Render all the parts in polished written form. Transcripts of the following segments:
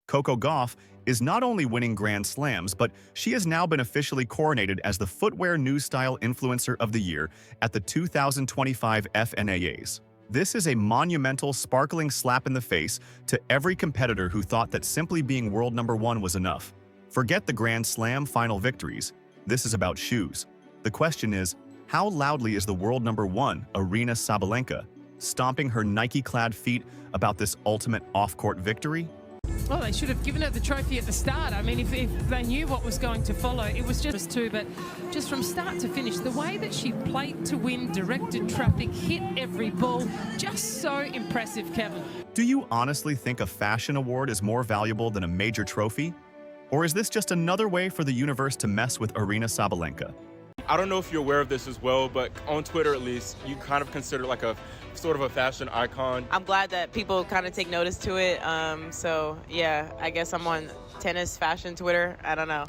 Coco Gauff is not only winning Grand Slams, but she has now been officially coronated as the Footwear New Style Influencer of the Year at the 2025 FNAAs. This is a monumental, sparkling slap in the face to every competitor who thought that simply being world number one was enough. Forget the Grand Slam final victories. This is about shoes. The question is, how loudly is the world number one, Aryna Sabalenka, stomping her Nike-clad feet about this ultimate off-court victory? Well, they should have given her the trophy at the start. I mean, if they knew what was going to follow, it was just two, but just from start to finish, the way that she played to win, directed traffic, hit every ball, just so impressive, Kevin. Do you honestly think a fashion award is more valuable than a major trophy? Or is this just another way for the universe to mess with Aryna Sabalenka? I don't know if you're aware of this as well, but on Twitter at least, you kind of consider like a sort of a fashion icon. I'm glad that people kind of take notice to it. So yeah, I guess I'm on tennis fashion Twitter. I don't know.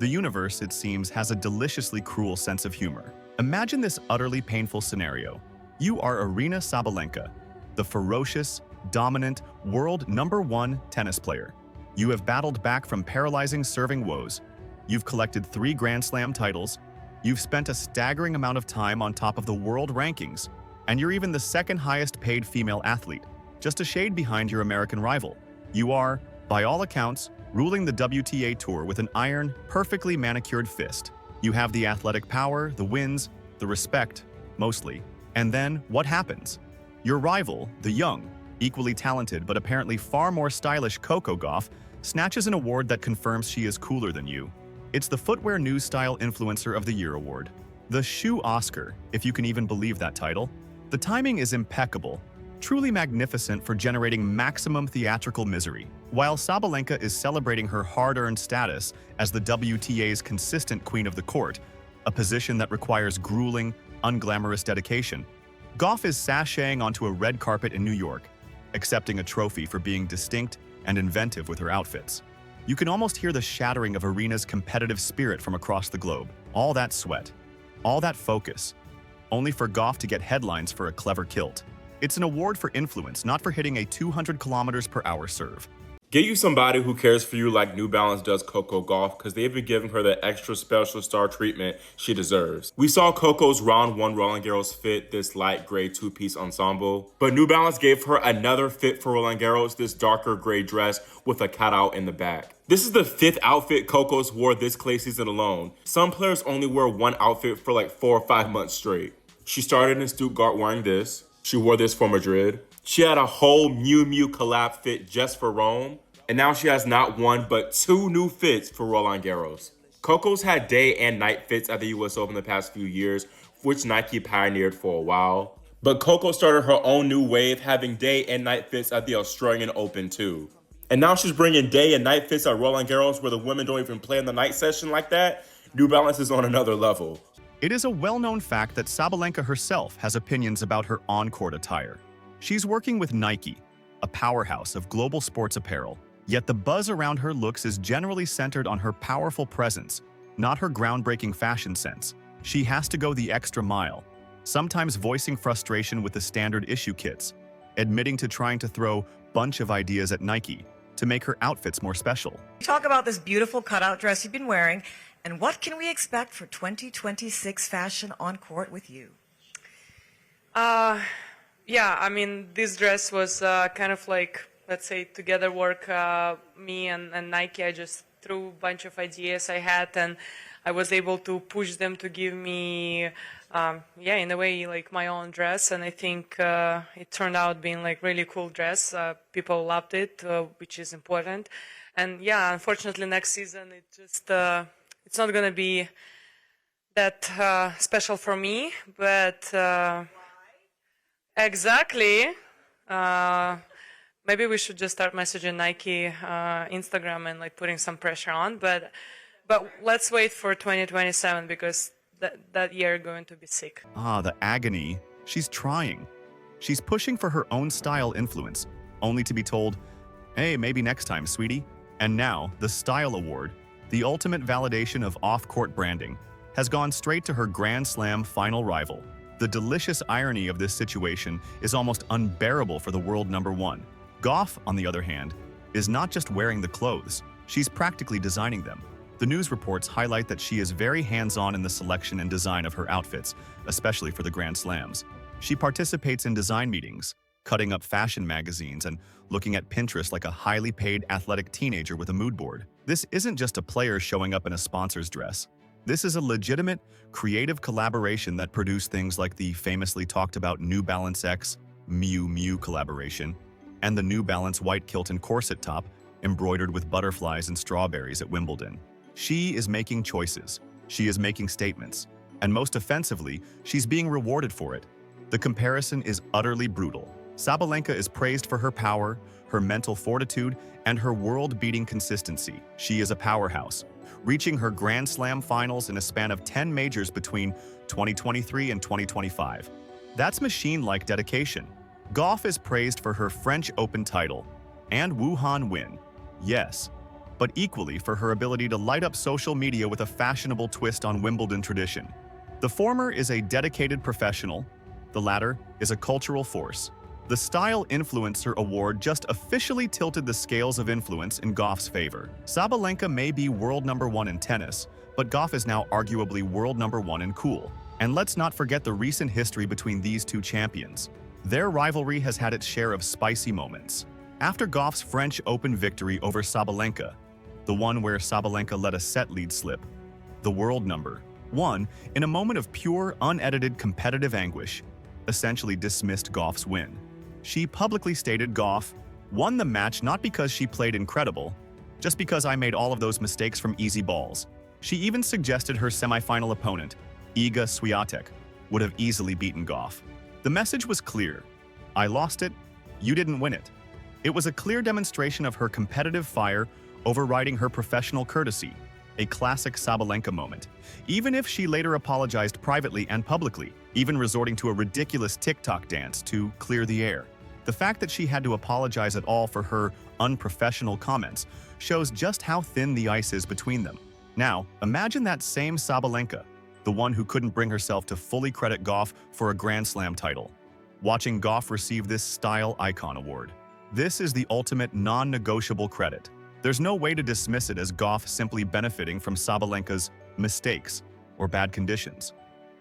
The universe, it seems, has a deliciously cruel sense of humor. Imagine this utterly painful scenario. You are Aryna Sabalenka, the ferocious, dominant, world number one tennis player. You have battled back from paralyzing serving woes. You've collected 3 Grand Slam titles. You've spent a staggering amount of time on top of the world rankings. And you're even the second highest paid female athlete, just a shade behind your American rival. You are, by all accounts, ruling the WTA Tour with an iron, perfectly manicured fist. You have the athletic power, the wins, the respect, mostly. And then, what happens? Your rival, the young, equally talented but apparently far more stylish Coco Gauff, snatches an award that confirms she is cooler than you. It's the Footwear New Style Influencer of the Year award. The Shoe Oscar, if you can even believe that title. The timing is impeccable, truly magnificent for generating maximum theatrical misery. While Sabalenka is celebrating her hard-earned status as the WTA's consistent queen of the court, a position that requires grueling, unglamorous dedication, Gauff is sashaying onto a red carpet in New York, accepting a trophy for being distinct and inventive with her outfits. You can almost hear the shattering of Aryna's competitive spirit from across the globe. All that sweat, all that focus, only for Gauff to get headlines for a clever kilt. It's an award for influence, not for hitting a 200 kilometers per hour serve. Get you somebody who cares for you like New Balance does Coco Gauff, because they've been giving her the extra special star treatment she deserves. We saw Coco's round 1 Roland Garros fit, this light gray 2-piece ensemble, but New Balance gave her another fit for Roland Garros, this darker gray dress with a cutout in the back. This is the 5th outfit Coco's wore this clay season alone. Some players only wear one outfit for like 4 or 5 months straight. She started in Stuttgart wearing this. She wore this for Madrid. She had a whole Miu Miu collab fit just for Rome. And now she has not one, but 2 new fits for Roland Garros. Coco's had day and night fits at the US Open the past few years, which Nike pioneered for a while. But Coco started her own new wave, having day and night fits at the Australian Open too. And now she's bringing day and night fits at Roland Garros, where the women don't even play in the night session like that. New Balance is on another level. It is a well-known fact that Sabalenka herself has opinions about her on-court attire. She's working with Nike, a powerhouse of global sports apparel, yet the buzz around her looks is generally centered on her powerful presence, not her groundbreaking fashion sense. She has to go the extra mile, sometimes voicing frustration with the standard issue kits, admitting to trying to throw bunch of ideas at Nike to make her outfits more special. Talk about this beautiful cutout dress you've been wearing, and what can we expect for 2026 fashion on court with you? Yeah, I mean, this dress was kind of like, let's say, together work, me and Nike. I just threw a bunch of ideas I had, and I was able to push them to give me, yeah, in a way, like my own dress. And I think it turned out being like really cool dress. People loved it, which is important. And yeah, unfortunately, next season, it just, it's not going to be that special for me, but exactly. Maybe we should just start messaging Nike Instagram and like putting some pressure on, but let's wait for 2027 because that year going to be sick. The agony. She's trying. She's pushing for her own style influence, only to be told, hey, maybe next time, sweetie. And now, the Style Award, the ultimate validation of off-court branding, has gone straight to her Grand Slam final rival. The delicious irony of this situation is almost unbearable for the world number one. Gauff, on the other hand, is not just wearing the clothes, she's practically designing them. The news reports highlight that she is very hands-on in the selection and design of her outfits, especially for the Grand Slams. She participates in design meetings, cutting up fashion magazines and looking at Pinterest like a highly paid athletic teenager with a mood board. This isn't just a player showing up in a sponsor's dress. This is a legitimate, creative collaboration that produced things like the famously talked about New Balance X Miu Miu collaboration and the New Balance white kilt and corset top embroidered with butterflies and strawberries at Wimbledon. She is making choices, she is making statements, and most offensively, she's being rewarded for it. The comparison is utterly brutal. Sabalenka is praised for her power, her mental fortitude, and her world-beating consistency. She is a powerhouse, reaching her Grand Slam finals in a span of 10 majors between 2023 and 2025. That's machine-like dedication. Gauff is praised for her French Open title and Wuhan win, yes, but equally for her ability to light up social media with a fashionable twist on Wimbledon tradition. The former is a dedicated professional, the latter is a cultural force. The Style Influencer Award just officially tilted the scales of influence in Gauff's favor. Sabalenka may be world number one in tennis, but Gauff is now arguably world number one in cool. And let's not forget the recent history between these two champions. Their rivalry has had its share of spicy moments. After Gauff's French Open victory over Sabalenka, the one where Sabalenka let a set lead slip, the world number one, in a moment of pure, unedited competitive anguish, essentially dismissed Gauff's win. She publicly stated Gauff won the match not because she played incredible, just because I made all of those mistakes from easy balls. She even suggested her semifinal opponent, Iga Świątek, would have easily beaten Gauff. The message was clear. I lost it, you didn't win it. It was a clear demonstration of her competitive fire overriding her professional courtesy, a classic Sabalenka moment. Even if she later apologized privately and publicly, even resorting to a ridiculous TikTok dance to clear the air. The fact that she had to apologize at all for her unprofessional comments shows just how thin the ice is between them. Now, imagine that same Sabalenka, the one who couldn't bring herself to fully credit Gauff for a Grand Slam title, watching Gauff receive this Style Icon Award. This is the ultimate non-negotiable credit. There's no way to dismiss it as Gauff simply benefiting from Sabalenka's mistakes or bad conditions.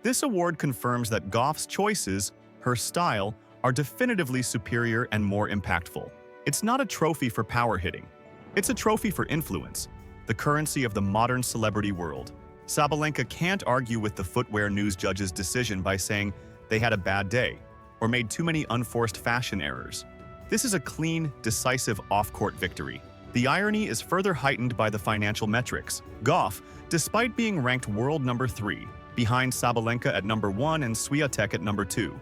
This award confirms that Gauff's choices, her style, are definitively superior and more impactful. It's not a trophy for power hitting. It's a trophy for influence, the currency of the modern celebrity world. Sabalenka can't argue with the Footwear news judge's decision by saying they had a bad day or made too many unforced fashion errors. This is a clean, decisive off-court victory. The irony is further heightened by the financial metrics. Gauff, despite being ranked world number 3, behind Sabalenka at number 1 and Świątek at number 2,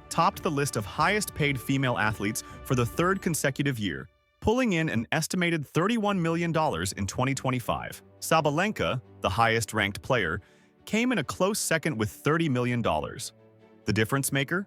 topped the list of highest-paid female athletes for the third consecutive year, pulling in an estimated $31 million in 2025. Sabalenka, the highest-ranked player, came in a close second with $30 million. The difference maker?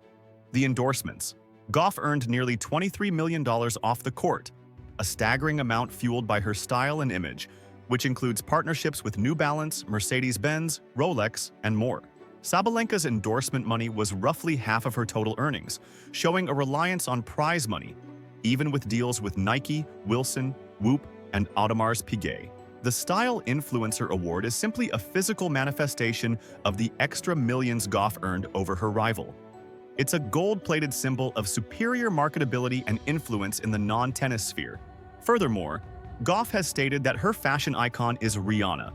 The endorsements. Gauff earned nearly $23 million off the court, a staggering amount fueled by her style and image, which includes partnerships with New Balance, Mercedes-Benz, Rolex, and more. Sabalenka's endorsement money was roughly half of her total earnings, showing a reliance on prize money, even with deals with Nike, Wilson, Whoop, and Audemars Piguet. The Style Influencer Award is simply a physical manifestation of the extra millions Gauff earned over her rival. It's a gold-plated symbol of superior marketability and influence in the non-tennis sphere. Furthermore, Gauff has stated that her fashion icon is Rihanna,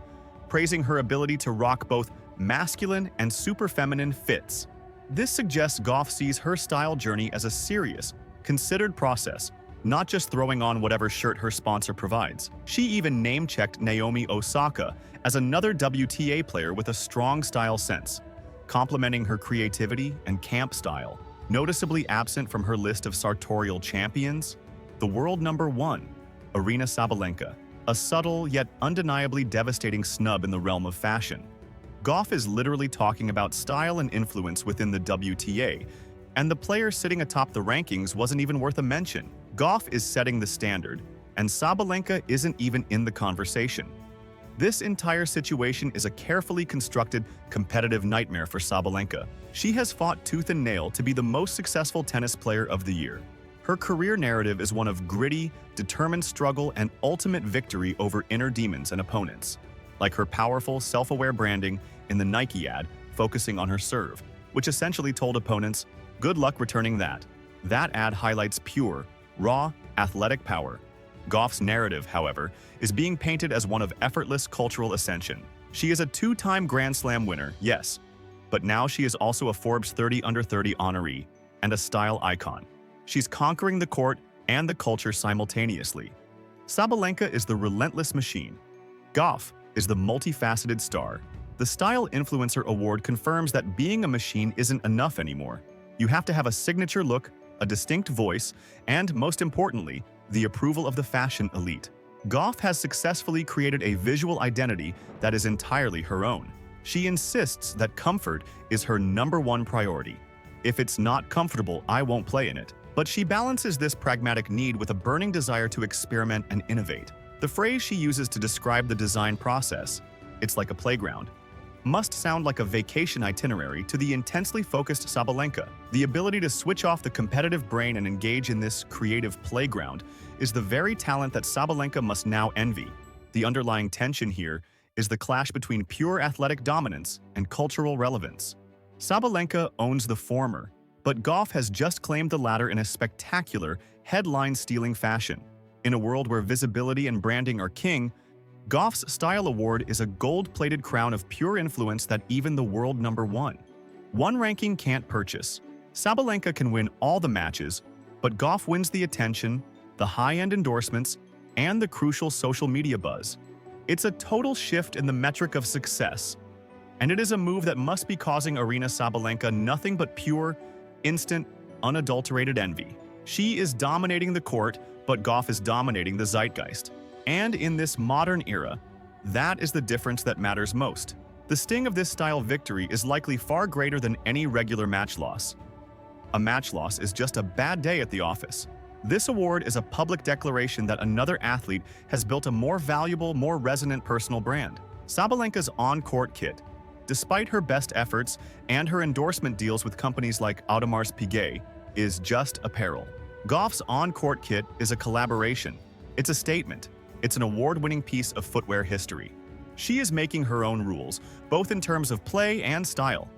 praising her ability to rock both masculine and super feminine fits. This suggests Gauff sees her style journey as a serious, considered process, not just throwing on whatever shirt her sponsor provides. She even name-checked Naomi Osaka as another WTA player with a strong style sense, complementing her creativity and camp style. Noticeably absent from her list of sartorial champions, the world number 1, Aryna Sabalenka, a subtle yet undeniably devastating snub in the realm of fashion. Gauff is literally talking about style and influence within the WTA, and the player sitting atop the rankings wasn't even worth a mention. Gauff is setting the standard, and Sabalenka isn't even in the conversation. This entire situation is a carefully constructed, competitive nightmare for Sabalenka. She has fought tooth and nail to be the most successful tennis player of the year. Her career narrative is one of gritty, determined struggle and ultimate victory over inner demons and opponents. Like her powerful, self-aware branding in the Nike ad focusing on her serve, which essentially told opponents, "Good luck returning that." That ad highlights pure, raw, athletic power. Gauff's narrative, however, is being painted as one of effortless cultural ascension. She is a two-time Grand Slam winner, yes, but now she is also a Forbes 30 Under 30 honoree and a style icon. She's conquering the court and the culture simultaneously. Sabalenka is the relentless machine. Gauff is the multifaceted star. The Style Influencer Award confirms that being a machine isn't enough anymore. You have to have a signature look, a distinct voice, and, most importantly, the approval of the fashion elite. Gauff has successfully created a visual identity that is entirely her own. She insists that comfort is her #1 priority. If it's not comfortable, I won't play in it. But she balances this pragmatic need with a burning desire to experiment and innovate. The phrase she uses to describe the design process, "It's like a playground," must sound like a vacation itinerary to the intensely focused Sabalenka. The ability to switch off the competitive brain and engage in this creative playground is the very talent that Sabalenka must now envy. The underlying tension here is the clash between pure athletic dominance and cultural relevance. Sabalenka owns the former, but Gauff has just claimed the latter in a spectacular, headline-stealing fashion. In a world where visibility and branding are king, Gauff's Style Award is a gold-plated crown of pure influence that even the world #1. One ranking can't purchase. Sabalenka can win all the matches, but Gauff wins the attention, the high-end endorsements, and the crucial social media buzz. It's a total shift in the metric of success, and it is a move that must be causing Aryna Sabalenka nothing but pure, instant, unadulterated envy. She is dominating the court, but Gauff is dominating the zeitgeist. And in this modern era, that is the difference that matters most. The sting of this style victory is likely far greater than any regular match loss. A match loss is just a bad day at the office. This award is a public declaration that another athlete has built a more valuable, more resonant personal brand. Sabalenka's on-court kit, despite her best efforts and her endorsement deals with companies like Audemars Piguet, is just apparel. Gauff's on-court kit is a collaboration. It's a statement. It's an award-winning piece of footwear history. She is making her own rules, both in terms of play and style,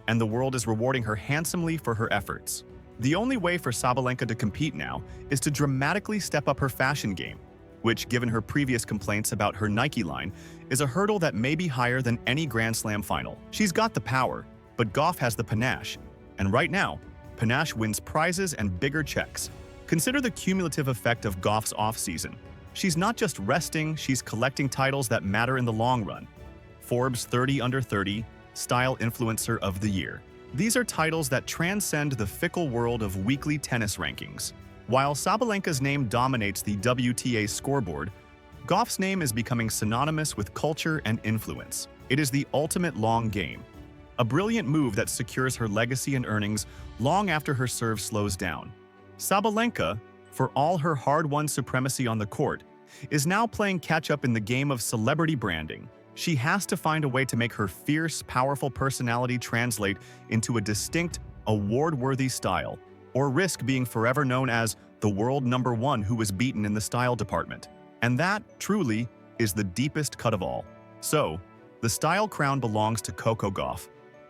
and the world is rewarding her handsomely for her efforts. The only way for Sabalenka to compete now is to dramatically step up her fashion game, which, given her previous complaints about her Nike line, is a hurdle that may be higher than any Grand Slam final. She's got the power, but Gauff has the panache, and right now, panache wins prizes and bigger checks. Consider the cumulative effect of Gauff's offseason. She's not just resting, she's collecting titles that matter in the long run. Forbes 30 Under 30, Style Influencer of the Year. These are titles that transcend the fickle world of weekly tennis rankings. While Sabalenka's name dominates the WTA scoreboard, Gauff's name is becoming synonymous with culture and influence. It is the ultimate long game. A brilliant move that secures her legacy and earnings long after her serve slows down. Sabalenka, for all her hard-won supremacy on the court, is now playing catch-up in the game of celebrity branding. She has to find a way to make her fierce, powerful personality translate into a distinct, award-worthy style, or risk being forever known as the world #1 who was beaten in the style department. And that, truly, is the deepest cut of all. So, the style crown belongs to Coco Gauff,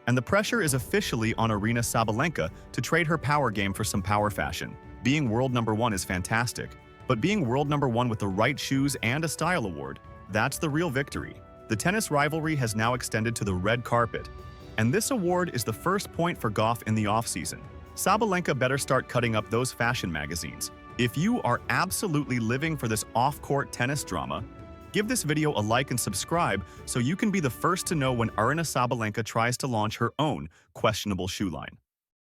and the pressure is officially on Aryna Sabalenka to trade her power game for some power fashion. Being world #1 is fantastic, but being world #1 with the right shoes and a style award, that's the real victory. The tennis rivalry has now extended to the red carpet, and this award is the first point for Gauff in the offseason. Sabalenka better start cutting up those fashion magazines. If you are absolutely living for this off-court tennis drama, give this video a like and subscribe so you can be the first to know when Aryna Sabalenka tries to launch her own questionable shoe line.